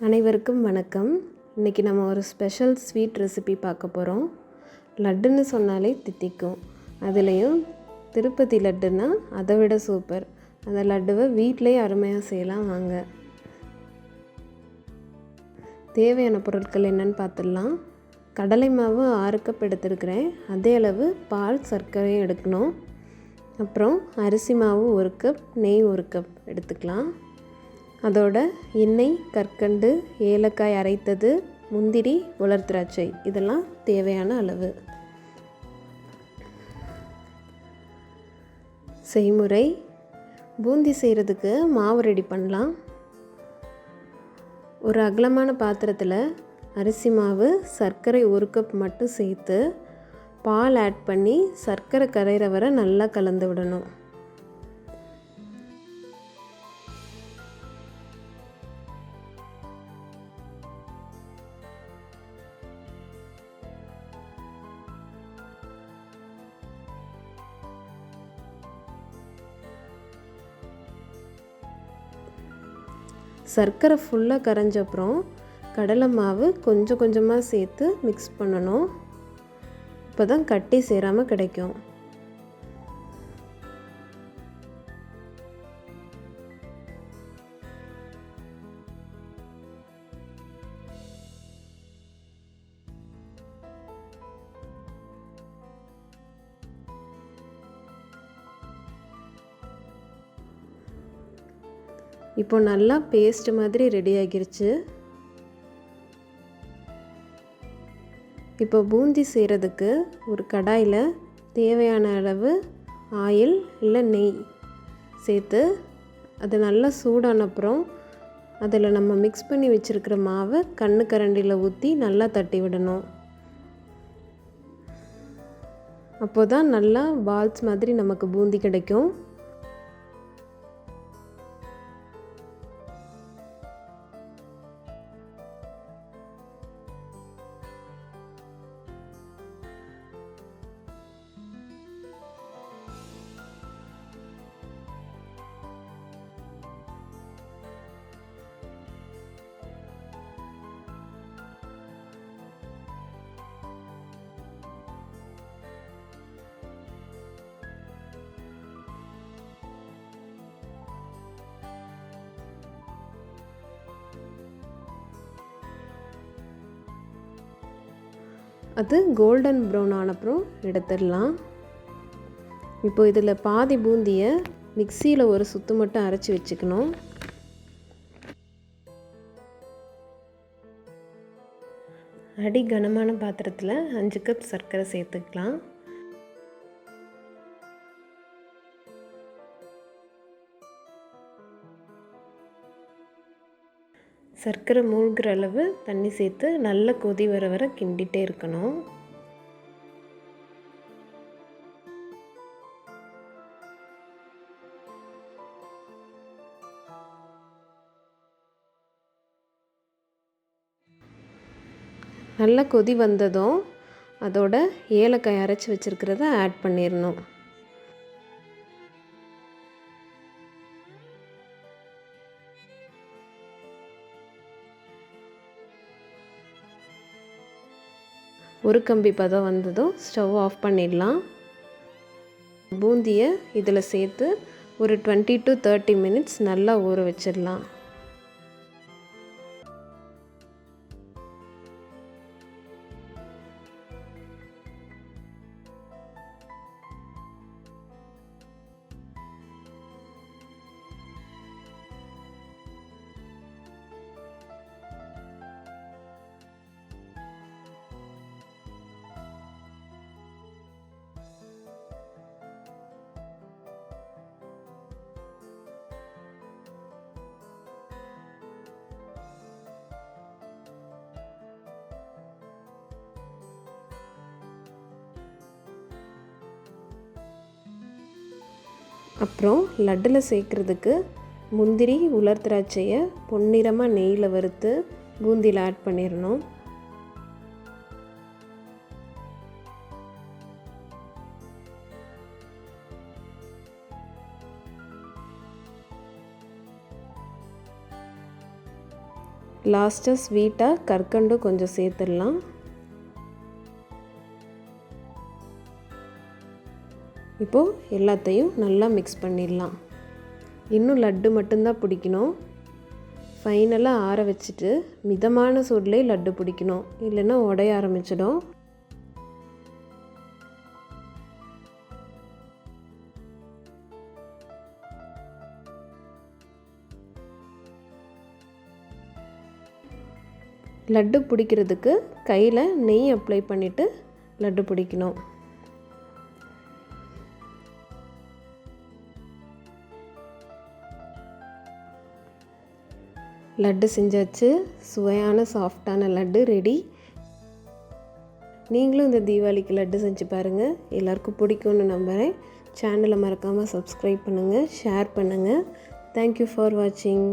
அனைவருக்கும் வணக்கம். இன்றைக்கி நம்ம ஒரு ஸ்பெஷல் ஸ்வீட் ரெசிபி பார்க்க போகிறோம். லட்டுன்னு சொன்னாலே தித்திக்கும். அதுலேயும் திருப்பதி லட்டுன்னா அதை விட சூப்பர். அந்த லட்டுவை வீட்டிலே அருமையாக செய்யலாம். வாங்க. தேவையான பொருட்கள் என்னென்னு பார்த்துடலாம். கடலை மாவு 6 கப் எடுத்துருக்கிறேன். அதே அளவு பால் சர்க்கரையும் எடுக்கணும். அப்புறம் அரிசி மாவு 1 கப், நெய் 1 கப் எடுத்துக்கலாம். அதோட எண்ணெய், கற்கண்டு, ஏலக்காய் அரைத்தது, முந்திரி, உலர் திராட்சை இதெல்லாம் தேவையான அளவு. செய்முறை: பூந்தி செய்கிறதுக்கு மாவு ரெடி பண்ணலாம். ஒரு அகலமான பாத்திரத்தில் அரிசி மாவு, சர்க்கரை 1 கப் மட்டும் சேர்த்து பால் ஆட் பண்ணி சர்க்கரை கரையிற வரை நல்லா கலந்து விடணும். சர்க்கரை ஃபுல்லாக கரைஞ்சப்புறம் கடலை மாவு கொஞ்சம் கொஞ்சமாக சேர்த்து மிக்ஸ் பண்ணணும். இப்போ தான் கட்டி சேராமல் கிடைக்கும். இப்போ நல்லா பேஸ்ட் மாதிரி ரெடி ஆகிருச்சு. இப்போ பூந்தி செய்கிறதுக்கு ஒரு கடாயில் தேவையான அளவு ஆயில் இல்லை நெய் சேர்த்து அது நல்லா சூடான அப்புறம் அதில் நம்ம மிக்ஸ் பண்ணி வச்சுருக்கிற மாவை கரண்டியில் ஊற்றி நல்லா தட்டி விடணும். அப்போ தான் நல்லா பால்ஸ் மாதிரி நமக்கு பூந்தி கிடைக்கும். அது கோல்டன் ப்ரௌன் ஆனப்புறம் எடுத்துடலாம். இப்போ இதில் பாதி பூந்தியை மிக்சியில் ஒரு சுத்து மட்டும் அரைச்சி வச்சுக்கணும். அடி கனமான பாத்திரத்தில் 5 கப் சர்க்கரை சேர்த்துக்கலாம். சர்க்கரை மூழ்கிற அளவு தண்ணி சேர்த்து நல்ல கொதி வர வர கிண்டிகிட்டே இருக்கணும். நல்ல கொதி வந்ததும் அதோட ஏலக்காய் அரைச்சி வச்சுருக்கிறத ஆட் பண்ணிடணும். ஒரு கம்பி பதம் வந்ததும் ஸ்டவ் ஆஃப் பண்ணிடலாம். பூந்தியை இதில் சேர்த்து ஒரு 20 to 30 மினிட்ஸ் நல்லா ஊற வச்சிடலாம். அப்புறம் லட்டில் சேர்க்குறதுக்கு முந்திரி, உலர் திராட்சையை பொன்னிறமாக நெய்யில் வறுத்து பூந்தியில் ஆட் பண்ணிடணும். லாஸ்ட்டாக ஸ்வீட்டாக கற்கண்டு கொஞ்சம் சேர்த்துடலாம். இப்போது எல்லாத்தையும் நல்லா மிக்ஸ் பண்ணிடலாம். இன்னும் லட்டு மட்டும்தான் பிடிக்கணும். ஃபைனலாக ஆற வச்சுட்டு மிதமான சூட்லேயே லட்டு பிடிக்கணும், இல்லைன்னா உடைய ஆரம்பிச்சிடும். லட்டு பிடிக்கிறதுக்கு கையில் நெய் அப்ளை பண்ணிவிட்டு லட்டு பிடிக்கணும். லட்டு செஞ்சாச்சு. சுவையான சாஃப்டான லட்டு ரெடி. நீங்களும் இந்த தீபாவளிக்கு லட்டு செஞ்சு பாருங்கள். எல்லாருக்கும் பிடிக்கும்னு நம்புகிறேன். சேனலை மறக்காமல் சப்ஸ்கிரைப் பண்ணுங்கள், ஷேர் பண்ணுங்கள். தேங்க்யூ ஃபார் வாட்சிங்.